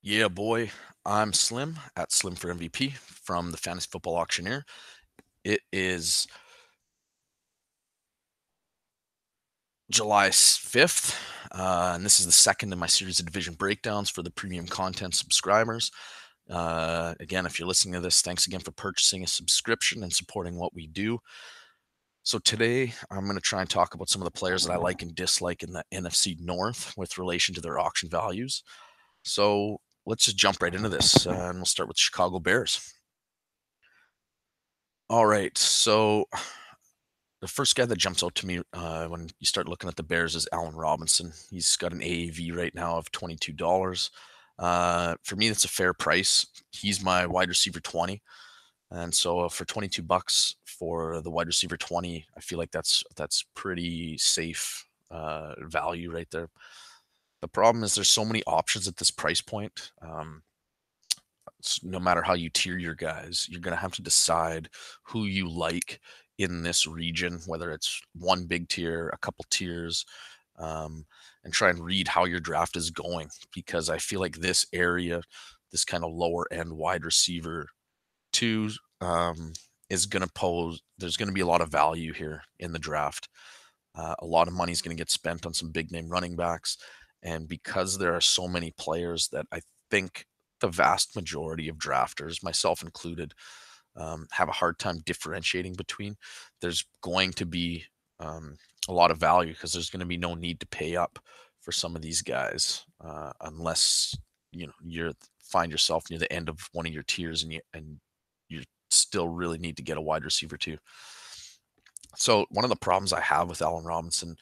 Yeah, boy. I'm Slim at Slim for MVP from the Fantasy Football Auctioneer. It is July 5th, and this is the second in my series of division breakdowns for the premium content subscribers. Again, if you're listening to this, thanks again for purchasing a subscription and supporting what we do. So today, I'm going to try and talk about some of the players that I like and dislike in the NFC North with relation to their auction values. So let's just jump right into this, and we'll start with Chicago Bears. All right, so the first guy that jumps out to me when you start looking at the Bears is Allen Robinson. He's got an AAV right now of $22. For me, that's a fair price. He's my wide receiver 20, and so for 22 bucks for the wide receiver 20, I feel like that's pretty safe value right there. The problem is there's so many options at this price point. No matter how you tier your guys, you're going to have to decide who you like in this region, whether it's one big tier, a couple tiers, and try and read how your draft is going. Because I feel like this area, this kind of lower end wide receiver two, is going to pose, there's going to be a lot of value here in the draft. A lot of money is going to get spent on some big name running backs. And because there are so many players that I think the vast majority of drafters, myself included, have a hard time differentiating between, there's going to be a lot of value because there's going to be no need to pay up for some of these guys unless you find yourself near the end of one of your tiers and you still really need to get a wide receiver too. So one of the problems I have with Allen Robinson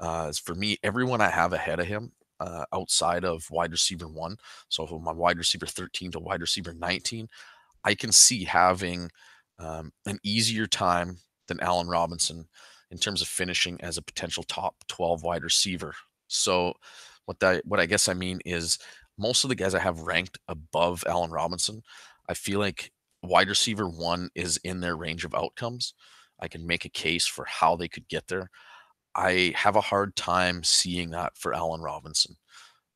is for me, everyone I have ahead of him outside of wide receiver one, so from my wide receiver 13 to wide receiver 19, I can see having an easier time than Allen Robinson in terms of finishing as a potential top 12 wide receiver. So what I guess I mean is most of the guys I have ranked above Allen Robinson, I feel like wide receiver one is in their range of outcomes. I can make a case for how they could get there. I have a hard time seeing that for Allen Robinson.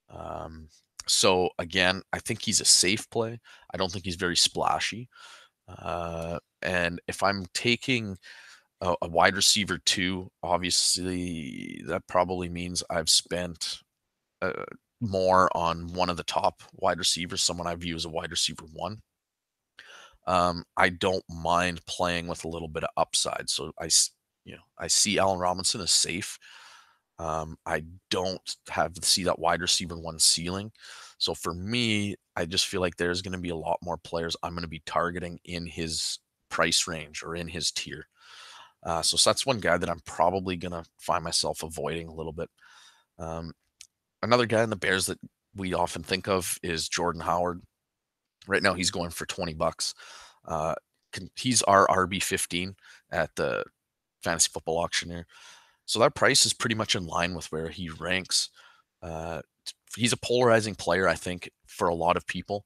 Um, so again, I think he's a safe play. I don't think he's very splashy. And if I'm taking a wide receiver two, obviously that probably means I've spent uh, more on one of the top wide receivers, someone I view as a wide receiver one. I don't mind playing with a little bit of upside. So I see Allen Robinson as safe. I don't have to see that wide receiver one ceiling. So for me, I just feel like there's going to be a lot more players I'm going to be targeting in his price range or in his tier. So that's one guy that I'm probably going to find myself avoiding a little bit. Um, Another guy in the Bears that we often think of is Jordan Howard. Right now, he's going for 20 bucks. Uh, he's our RB15 at the Fantasy Football Auctioneer. So that price is pretty much in line with where he ranks. Uh, he's a polarizing player, I think, for a lot of people.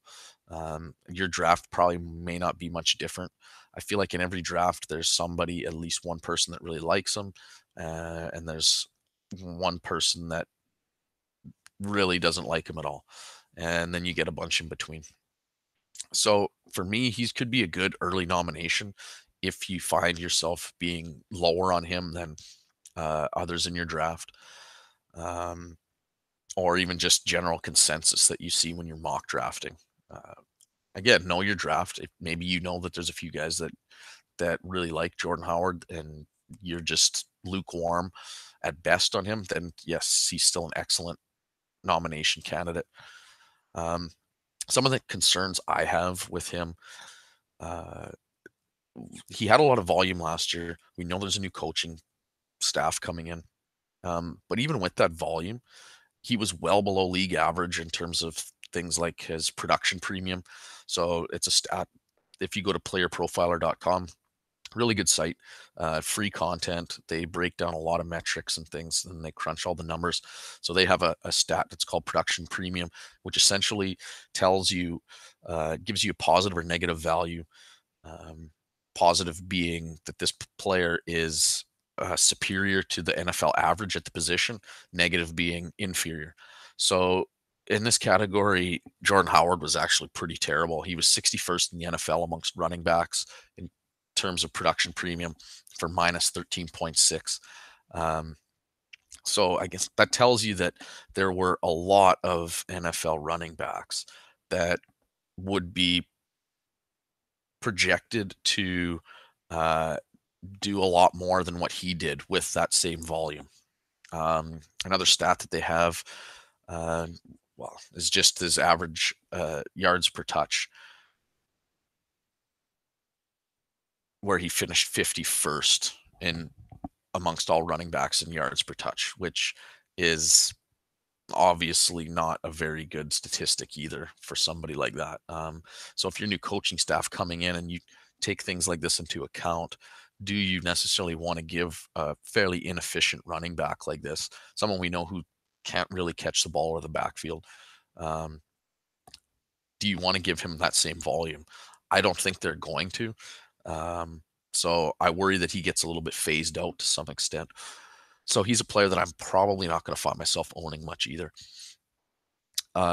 Your draft probably may not be much different. I feel like in every draft, there's somebody, at least one person that really likes him, and there's one person that really doesn't like him at all. And then you get a bunch in between. So for me, he could be a good early nomination if you find yourself being lower on him than others in your draft, um, or even just general consensus that you see when you're mock drafting. Uh, Again, know your draft. If maybe you know that there's a few guys that really like Jordan Howard, and you're just lukewarm at best on him, then yes, he's still an excellent nomination candidate. Um, some of the concerns I have with him, uh, he had a lot of volume last year. We know there's a new coaching staff coming in, but even with that volume, he was well below league average in terms of things like his production premium. So it's a stat. If you go to playerprofiler.com, really good site, free content. They break down a lot of metrics and things, and they crunch all the numbers. So they have a stat that's called production premium, which essentially tells you, gives you a positive or negative value. Um, Positive being that this player is superior to the NFL average at the position, negative being inferior. So in this category, Jordan Howard was actually pretty terrible. He was 61st in the NFL amongst running backs in terms of production premium for minus 13.6. Um, so I guess that tells you that there were a lot of NFL running backs that would be projected to uh, do a lot more than what he did with that same volume. Another stat that they have, uh, well, is just his average yards per touch, where he finished 51st in amongst all running backs in yards per touch, which is obviously not a very good statistic either for somebody like that. So if your new coaching staff coming in and you take things like this into account, do you necessarily want to give a fairly inefficient running back like this, someone we know who can't really catch the ball or the backfield? Um, do you want to give him that same volume? I don't think they're going to. Um, so I worry that he gets a little bit phased out to some extent. So he's a player that I'm probably not going to find myself owning much either.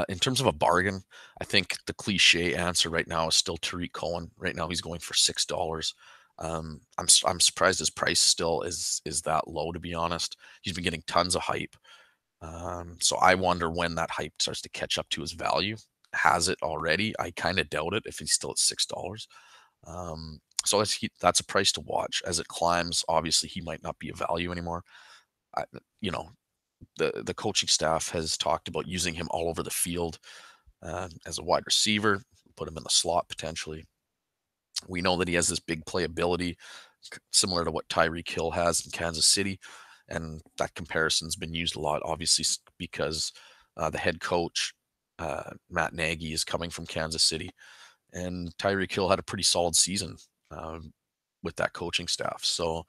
In terms of a bargain, I think the cliche answer right now is still Tariq Cohen. Right now, he's going for $6. I'm surprised his price still is that low. To be honest, he's been getting tons of hype. So I wonder when that hype starts to catch up to his value. Has it already? I kind of doubt it if he's still at $6. So that's a price to watch as it climbs. Obviously, he might not be a value anymore. I, you know, the coaching staff has talked about using him all over the field as a wide receiver, put him in the slot potentially. We know that he has this big playability, similar to what Tyreek Hill has in Kansas City, and that comparison's been used a lot, obviously, because the head coach Matt Nagy is coming from Kansas City, and Tyreek Hill had a pretty solid season with that coaching staff. So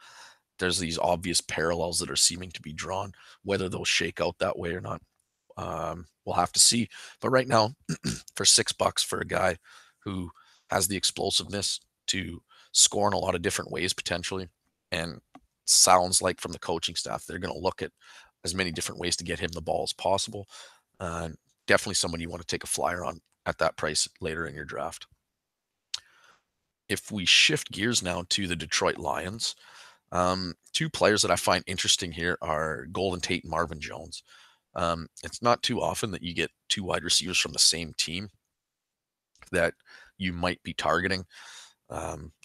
there's these obvious parallels that are seeming to be drawn. Whether those shake out that way or not, we'll have to see. But right now, for $6 for a guy who has the explosiveness to score in a lot of different ways potentially, and sounds like from the coaching staff they're going to look at as many different ways to get him the ball as possible. Uh, Definitely someone you want to take a flyer on at that price later in your draft. If we shift gears now to the Detroit Lions, two players that I find interesting here are Golden Tate and Marvin Jones. It's not too often that you get two wide receivers from the same team that you might be targeting,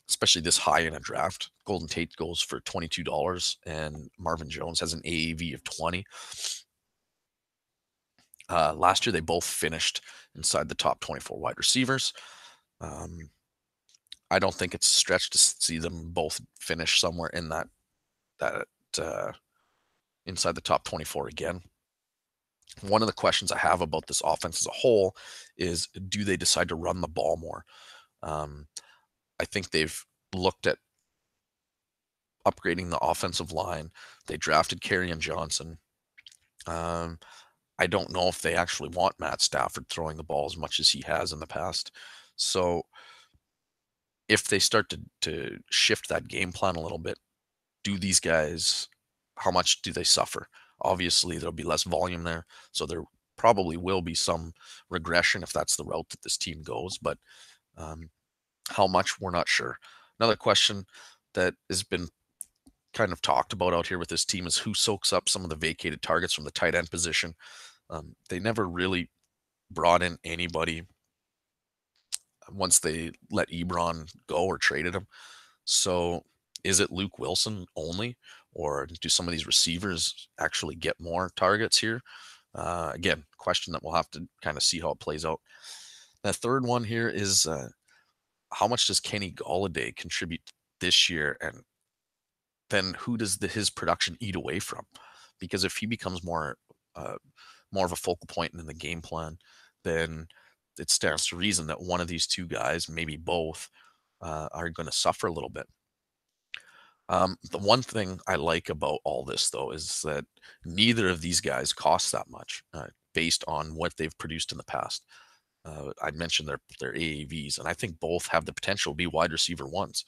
especially this high in a draft. Golden Tate goes for $22, and Marvin Jones has an AAV of 20. Last year, they both finished inside the top 24 wide receivers. Um, I don't think it's a stretch to see them both finish somewhere in that uh, inside the top 24 again. One of the questions I have about this offense as a whole is, do they decide to run the ball more? Um, I think they've looked at upgrading the offensive line. They drafted Kerryon Johnson. Um, I don't know if they actually want Matt Stafford throwing the ball as much as he has in the past. So if they start to shift that game plan a little bit, do these guys, how much do they suffer? Obviously, there'll be less volume there. So there probably will be some regression if that's the route that this team goes. But um, how much, we're not sure. Another question that has been kind of talked about out here with this team is who soaks up some of the vacated targets from the tight end position. They never really brought in anybody once they let Ebron go or traded him. So is it Luke Wilson only, or do some of these receivers actually get more targets here? Again, question that we'll have to kind of see how it plays out. The third one here is how much does Kenny Golladay contribute this year, and then who does his production eat away from? Because if he becomes uh, more of a focal point in the game plan, then it stands to reason that one of these two guys, maybe both, are going to suffer a little bit. The one thing I like about all this, though, is that neither of these guys cost that much based on what they've produced in the past. I mentioned their AAVs, and I think both have the potential to be wide receiver ones.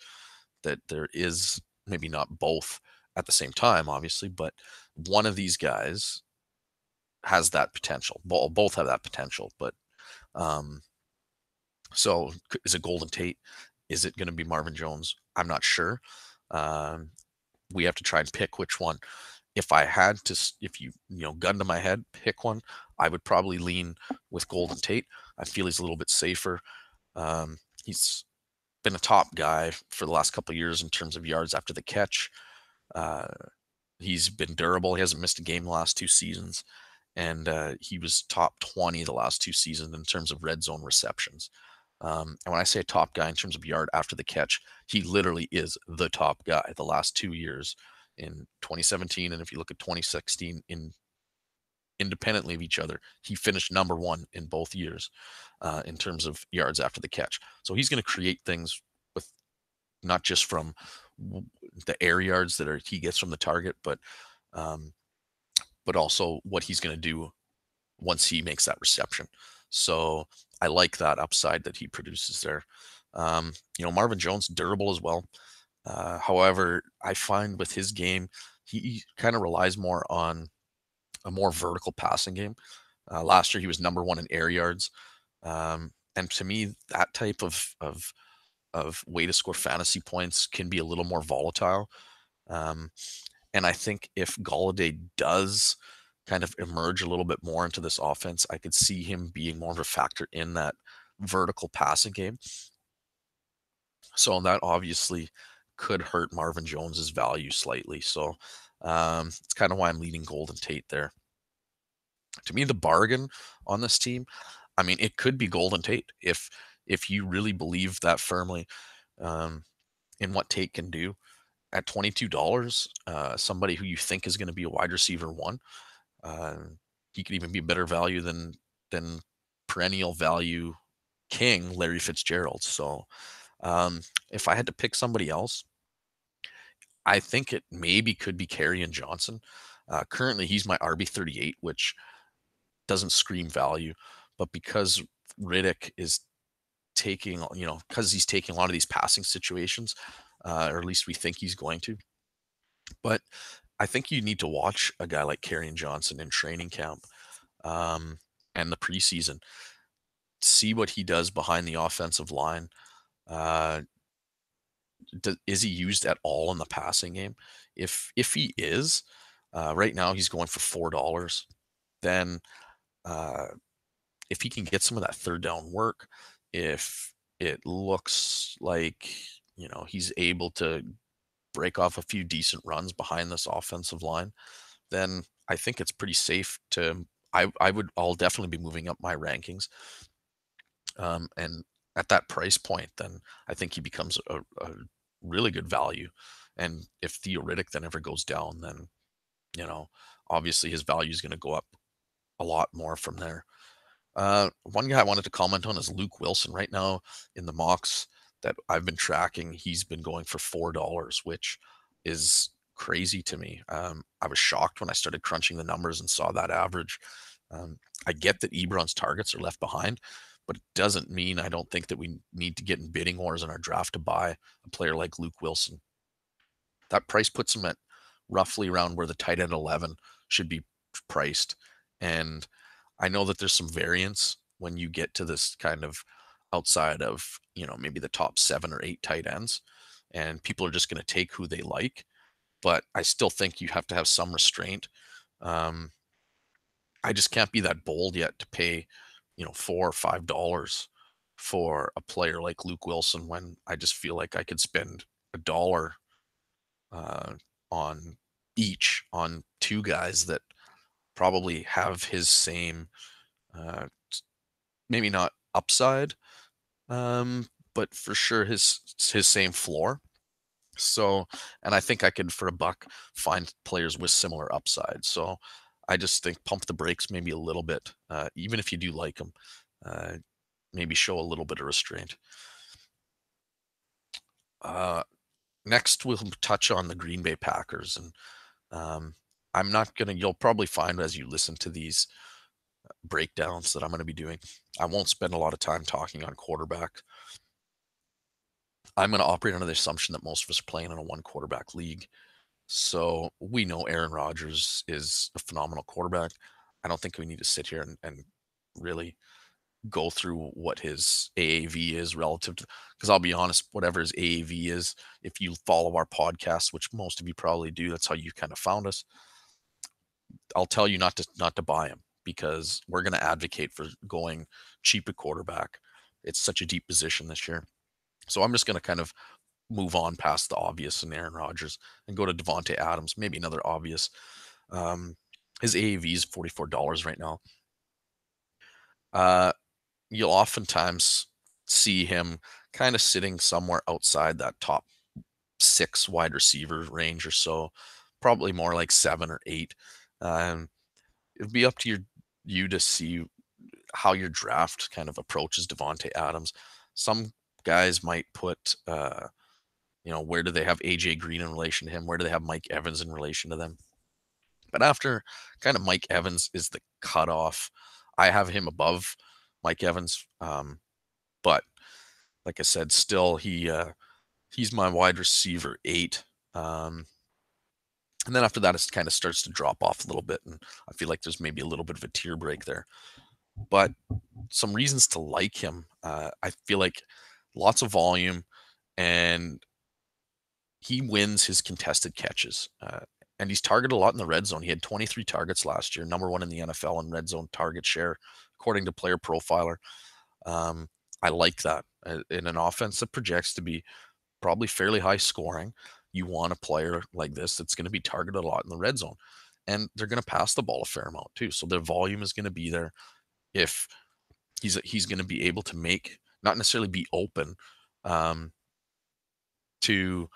That there is maybe not both at the same time, obviously, but one of these guys has that potential. Both have that potential, but um, so is it Golden Tate? Is it going to be Marvin Jones? I'm not sure. Um, we have to try and pick which one. If I had to, if gun to my head, pick one, I would probably lean with Golden Tate. I feel he's a little bit safer. He's been a top guy for the last couple of years in terms of yards after the catch. Uh, he's been durable. He hasn't missed a game the last 2 seasons, and he was top 20 the last 2 seasons in terms of red zone receptions. And when I say top guy in terms of yard after the catch, he literally is the top guy the last 2 years in 2017. And if you look at 2016 independently of each other, he finished number one in both years in terms of yards after the catch. So he's going to create things with not just from the air yards he gets from the target, um, but also what he's going to do once he makes that reception. So I like that upside that he produces there. Marvin Jones, durable as well. However, I find with his game, he kind of relies more on a more vertical passing game. Last year, he was number one in air yards. And to me, that type of way to score fantasy points can be a little more volatile. Um, and I think if Galladay does kind of emerge a little bit more into this offense, I could see him being more of a factor in that vertical passing game. So that obviously could hurt Marvin Jones's value slightly. So it's kind of why I'm leading Golden Tate there. To me, the bargain on this team, I mean, it could be Golden Tate if you really believe that firmly um, in what Tate can do at $22. Somebody who you think is going to be a wide receiver one. Uh, he could even be a better value than perennial value king Larry Fitzgerald. So if I had to pick somebody else, I think it maybe could be Kerryon Johnson. Currently, he's my RB38, which doesn't scream value, but because Riddick is taking, because he's taking a lot of these passing situations, or at least we think he's going to. But I think you need to watch a guy like Kerryon Johnson in training camp um, and the preseason. See what he does behind the offensive line. Uh, is he used at all in the passing game? If he is, right now he's going for $4. Then uh, if he can get some of that third down work, if it looks like he's able to break off a few decent runs behind this offensive line, then I think it's pretty safe to. I'll definitely be moving up my rankings. And at that price point, then I think he becomes a really good value. And if Theoretic then ever goes down, then you know obviously his value is going to go up a lot more from there. One guy I wanted to comment on is Luke Wilson. Right now in the mocks that I've been tracking, he's been going for $4, which is crazy to me. I was shocked when I started crunching the numbers and saw that average. I get that Ebron's targets are left behind, but it doesn't mean I don't think that we need to get in bidding wars in our draft to buy a player like Luke Wilson. That price puts him at roughly around where the tight end 11 should be priced. And I know that there's some variance when you get to this kind of outside of, maybe the top 7 or 8 tight ends, and people are just going to take who they like. But I still think you have to have some restraint. Um, I just can't be that bold yet to pay, $4 or $5 for a player like Luke Wilson when I just feel like I could spend $1 uh, on each on two guys that probably have his same, uh, maybe not upside, but for sure his same floor. So, and I think I could for a buck find players with similar upside. So, I just think pump the brakes maybe a little bit, even if you do like them. Uh, maybe show a little bit of restraint. Uh, Next, we'll touch on the Green Bay Packers, and I'm not gonna. You'll probably find as you listen to these breakdowns that I'm going to be doing, I won't spend a lot of time talking on quarterback. I'm going to operate under the assumption that most of us are playing in a one quarterback league. So we know Aaron Rodgers is a phenomenal quarterback. I don't think we need to sit here and really go through what his AAV is relative to, because I'll be honest, whatever his AAV is, if you follow our podcast, which most of you probably do, that's how you kind of found us. I'll tell you not to buy him because we're going to advocate for going cheap at quarterback. It's such a deep position this year. So I'm just going to kind of move on past the obvious and Aaron Rodgers and go to Devonte Adams, maybe another obvious. Um, his AAV is $44 right now. Uh, you'll oftentimes see him kind of sitting somewhere outside that top six wide receiver range or so, probably more like seven or eight. Um, it'd be up to you to see how your draft kind of approaches Devonte Adams. Some guys might put, where do they have AJ Green in relation to him? Where do they have Mike Evans in relation to them? But after kind of Mike Evans is the cutoff, I have him above Mike Evans. But like I said, still he's my wide receiver 8. Um, and then after that, it kind of starts to drop off a little bit, and I feel like there's maybe a little bit of a tier break there. But some reasons to like him, I feel like lots of volume, and he wins his contested catches. And he's targeted a lot in the red zone. He had 23 targets last year, number one in the NFL in red zone target share, according to Player Profiler. Um, I like that in an offense that projects to be probably fairly high scoring. You want a player like this that's going to be targeted a lot in the red zone, and they're going to pass the ball a fair amount too. So their volume is going to be there. If he's going to be able to make, not necessarily be open, um, to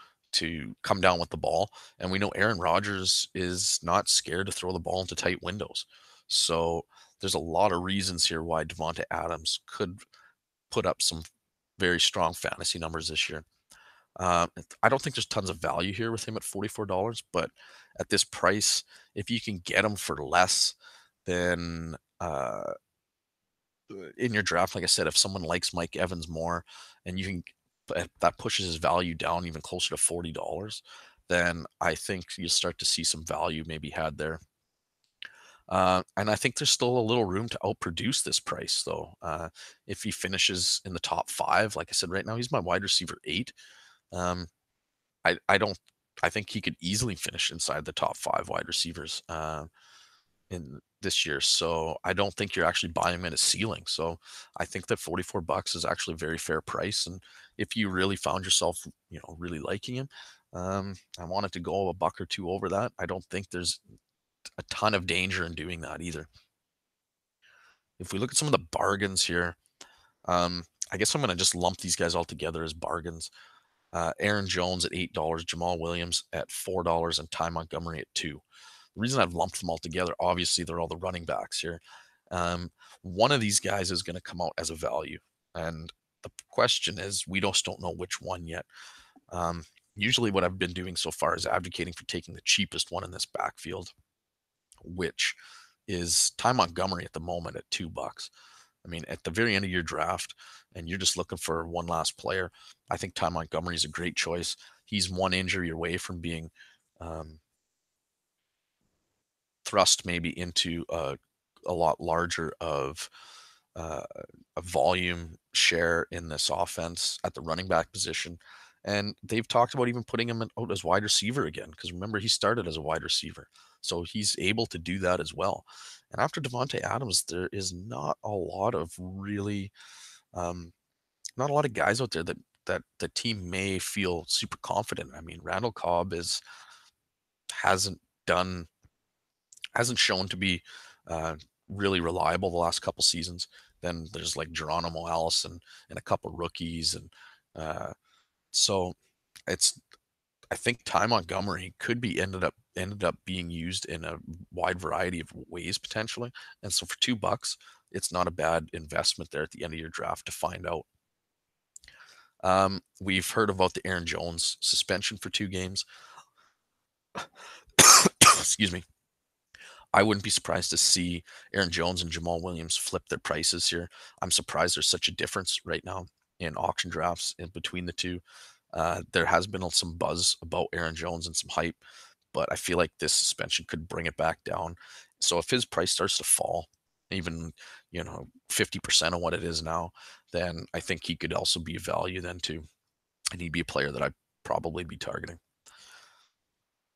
come down with the ball. And we know Aaron Rodgers is not scared to throw the ball into tight windows. So there's a lot of reasons here why Devonte Adams could put up some very strong fantasy numbers this year. I don't think there's tons of value here with him at $44, but at this price, if you can get him for less than in your draft, like I said, if someone likes Mike Evans more and you can, that pushes his value down even closer to $40, then I think you start to see some value maybe had there. And I think there's still a little room to outproduce this price, though. If he finishes in the top 5, like I said, right now he's my wide receiver 8. Um, I don't. I think he could easily finish inside the top 5 wide receivers in this year. So I don't think you're actually buying him at a ceiling. So I think that $44 is actually a very fair price. And if you really found yourself, really liking him, I wanted to go a buck or two over that. I don't think there's a ton of danger in doing that either. If we look at some of the bargains here, I guess I'm going to just lump these guys all together as bargains. Aaron Jones at $8, Jamal Williams at $4, and Ty Montgomery at 2. The reason I've lumped them all together, obviously, they're all the running backs here. One of these guys is going to come out as a value, and the question is, we just don't know which one yet. Usually, what I've been doing so far is advocating for taking the cheapest one in this backfield, which is Ty Montgomery at the moment at $2. I mean, at the very end of your draft, and you're just looking for one last player, I think Ty Montgomery is a great choice. He's one injury away from being um, thrust maybe into a lot larger of uh, a volume share in this offense at the running back position. And they've talked about even putting him out as wide receiver again, because remember, he started as a wide receiver. So he's able to do that as well. And after Devonte Adams, there is not a lot of really, um, not a lot of guys out there that the team may feel super confident. I mean, Randall Cobb hasn't done hasn't shown to be uh, really reliable the last couple seasons. Then there's like Geronimo Allison and a couple rookies, and uh, so it's I think Ty Montgomery could be ended up being used in a wide variety of ways potentially. And so for $2, it's not a bad investment there at the end of your draft to find out. We've heard about the Aaron Jones suspension for 2 games. Excuse me. I wouldn't be surprised to see Aaron Jones and Jamal Williams flip their prices here. I'm surprised there's such a difference right now in auction drafts in between the two. There has been some buzz about Aaron Jones and some hype, but I feel like this suspension could bring it back down. So if his price starts to fall, even 50% of what it is now, then I think he could also be a value then too, and he'd be a player that I'd probably be targeting.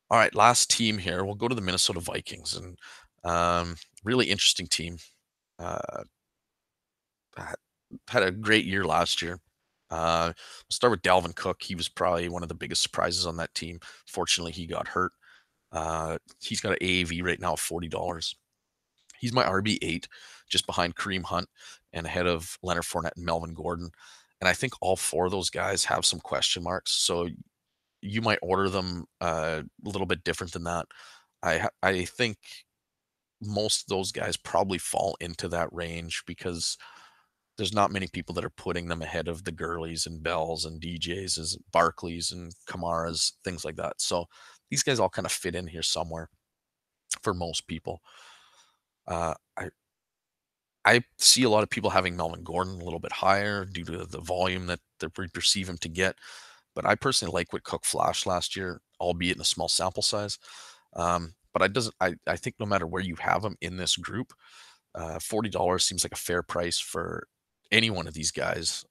All right, last team here. We'll go to the Minnesota Vikings, and really interesting team. Uh, had had a great year last year. We'll start with Dalvin Cook. He was probably one of the biggest surprises on that team. Fortunately, he got hurt. He's got an AAV right now of $40. He's my RB8, just behind Kareem Hunt and ahead of Leonard Fournette and Melvin Gordon. And I think all four of those guys have some question marks. So you might order them a little bit different than that. I think most of those guys probably fall into that range because there's not many people that are putting them ahead of the Gurleys and Bells and DJs as Barclays and Kamaras, things like that. So these guys all kind of fit in here somewhere for most people. Uh, I I see a lot of people having Melvin Gordon a little bit higher due to the volume that we perceive him to get. But I personally like what Cook flashed last year, albeit in a small sample size. But I think no matter where you have him in this group, $40 seems like a fair price for any one of these guys,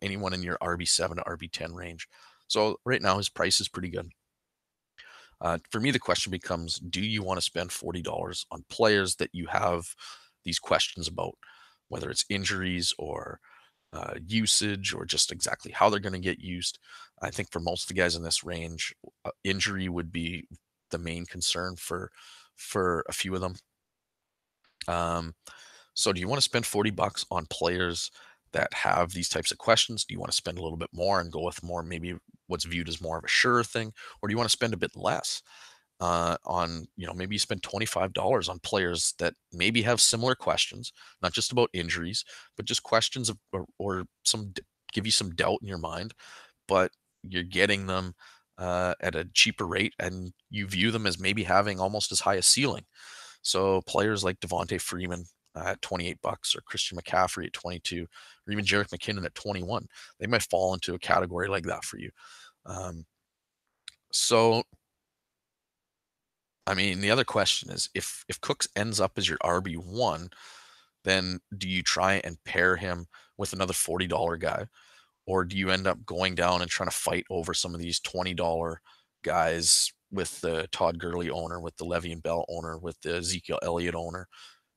anyone in your RB7 to RB10 range. So right now his price is pretty good. For me, the question becomes, do you want to spend $40 on players that you have these questions about, whether it's injuries or usage or just exactly how they're going to get used? I think for most of the guys in this range, injury would be the main concern for a few of them. Um, so do you want to spend $40 on players that have these types of questions? Do you want to spend a little bit more and go with more maybe what's viewed as more of a sure thing? Or do you want to spend a bit less on, maybe you spend $25 on players that maybe have similar questions, not just about injuries, but just questions of, or give you some doubt in your mind, but you're getting them at a cheaper rate and you view them as maybe having almost as high a ceiling. So players like Devontae Freeman at $28 or Christian McCaffrey at 22 or even Jerick McKinnon at 21, they might fall into a category like that for you. Um, so I mean, the other question is if Cooks ends up as your RB1, then do you try and pair him with another $40 guy? Or do you end up going down and trying to fight over some of these $20 guys with the Todd Gurley owner, with the Le'Veon Bell owner, with the Ezekiel Elliott owner?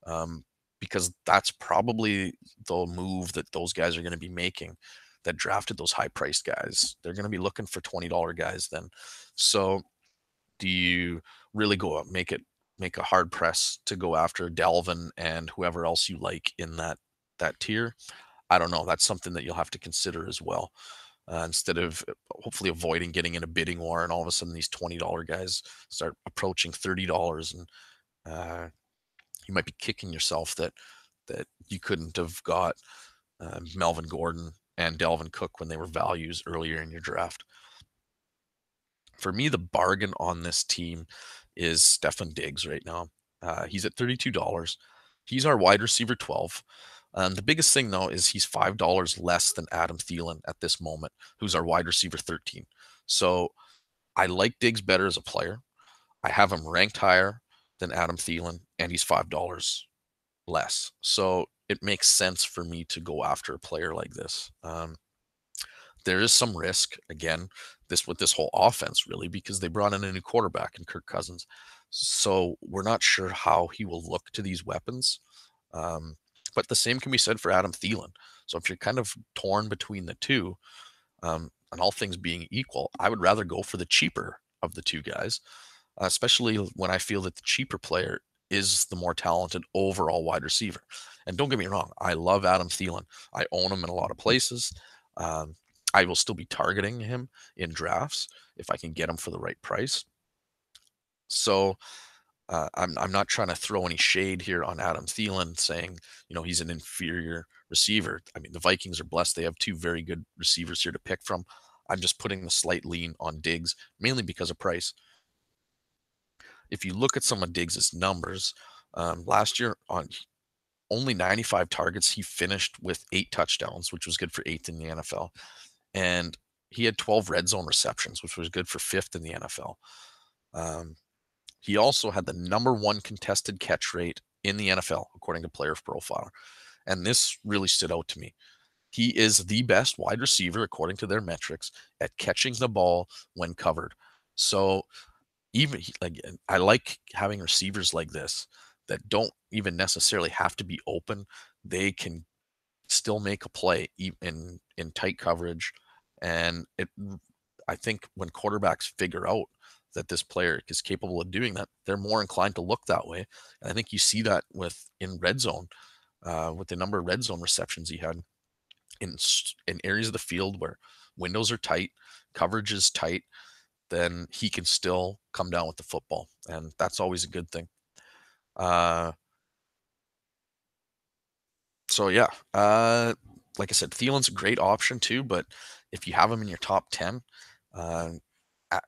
Um, because that's probably the move that those guys are going to be making that drafted those high priced guys. They're going to be looking for $20 guys then. So do you really go out, make a hard press to go after Dalvin and whoever else you like in that tier? I don't know. That's something that you'll have to consider as well. Instead of hopefully avoiding getting in a bidding war, and all of a sudden these $20 guys start approaching $30, and uh, you might be kicking yourself that you couldn't have got Melvin Gordon and Delvin Cook when they were values earlier in your draft. For me, the bargain on this team is Stefan Diggs right now. He's at $32. He's our wide receiver 12. The biggest thing, though, is he's $5 less than Adam Thielen at this moment, who's our wide receiver 13. So I like Diggs better as a player. I have him ranked higher than Adam Thielen, and he's $5 less. So it makes sense for me to go after a player like this. There is some risk again this with this whole offense really because they brought in a new quarterback in Kirk Cousins. So we're not sure how he will look to these weapons. Um, but the same can be said for Adam Thielen. So if you're kind of torn between the two, and all things being equal, I would rather go for the cheaper of the two guys, especially when I feel that the cheaper player is the more talented overall wide receiver. And don't get me wrong, I love Adam Thielen. I own him in a lot of places. Um, I will still be targeting him in drafts if I can get him for the right price. So I'm not trying to throw any shade here on Adam Thielen, saying he's an inferior receiver. I mean the Vikings are blessed; they have two very good receivers here to pick from. I'm just putting the slight lean on Diggs mainly because of price. If you look at some of Diggs's numbers, last year on only 95 targets, he finished with 8 touchdowns, which was good for eighth in the NFL. And he had 12 red zone receptions, which was good for fifth in the NFL. Um, He also had the number one contested catch rate in the NFL, according to Player Profiler. And this really stood out to me. He is the best wide receiver, according to their metrics, at catching the ball when covered. So even like I like having receivers like this that don't even necessarily have to be open. They can still make a play in tight coverage, and I think when quarterbacks figure out that this player is capable of doing that, they're more inclined to look that way. And I think you see that with in red zone, with the number of red zone receptions he had in areas of the field where windows are tight, coverage is tight, then he can still come down with the football, and that's always a good thing. Uh, so yeah, like I said, Thielen's a great option too, but if you have him in your top 10, uh,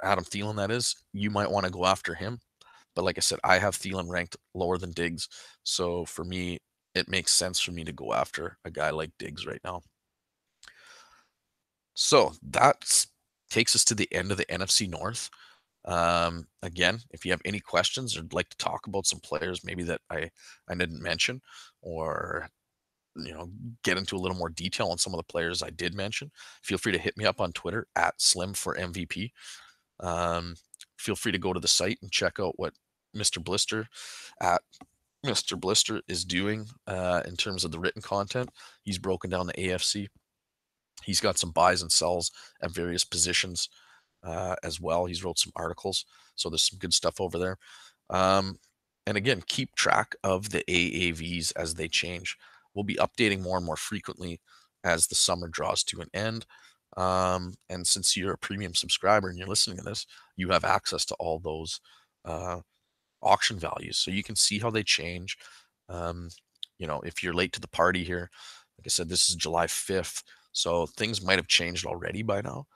Adam Thielen, that is, you might want to go after him. But like I said, I have Thielen ranked lower than Diggs, so for me, it makes sense for me to go after a guy like Diggs right now. So that takes us to the end of the NFC North. Again, if you have any questions or like to talk about some players maybe that I didn't mention, or get into a little more detail on some of the players I did mention, feel free to hit me up on Twitter at Slim for MVP. Um, Feel free to go to the site and check out what Mr. Blister at Mr. Blister is doing in terms of the written content. He's broken down the AFC. He's got some buys and sells at various positions as well. He's wrote some articles, so there's some good stuff over there. Um, and again, keep track of the AAVs as they change. We'll be updating more and more frequently as the summer draws to an end. And since you're a premium subscriber and you're listening to this, you have access to all those uh, auction values, so you can see how they change. Um, if you're late to the party here, like I said, this is July 5th, so things might have changed already by now.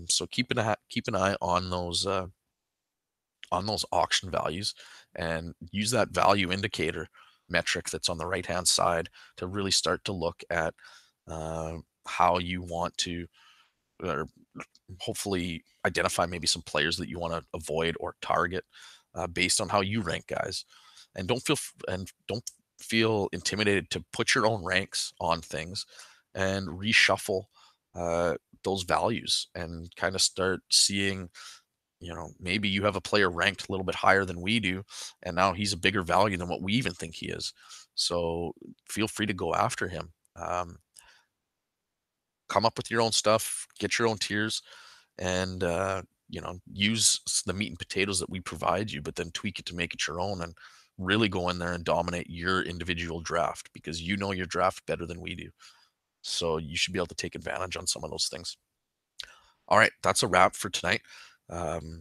So keep an eye on those auction values, and use that value indicator metric that's on the right hand side to really start to look at how you want to, or hopefully identify maybe some players that you want to avoid or target based on how you rank guys. And don't feel intimidated to put your own ranks on things and reshuffle uh, those values and kind of start seeing, maybe you have a player ranked a little bit higher than we do, and now he's a bigger value than what we even think he is. So feel free to go after him. Come up with your own stuff, get your own tiers, and use the meat and potatoes that we provide you, but then tweak it to make it your own, and really go in there and dominate your individual draft, because you know your draft better than we do. So you should be able to take advantage on some of those things. All right, that's a wrap for tonight. Um,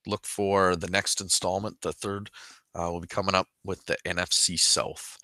Look for the next installment, the third. Will be coming up with the NFC South.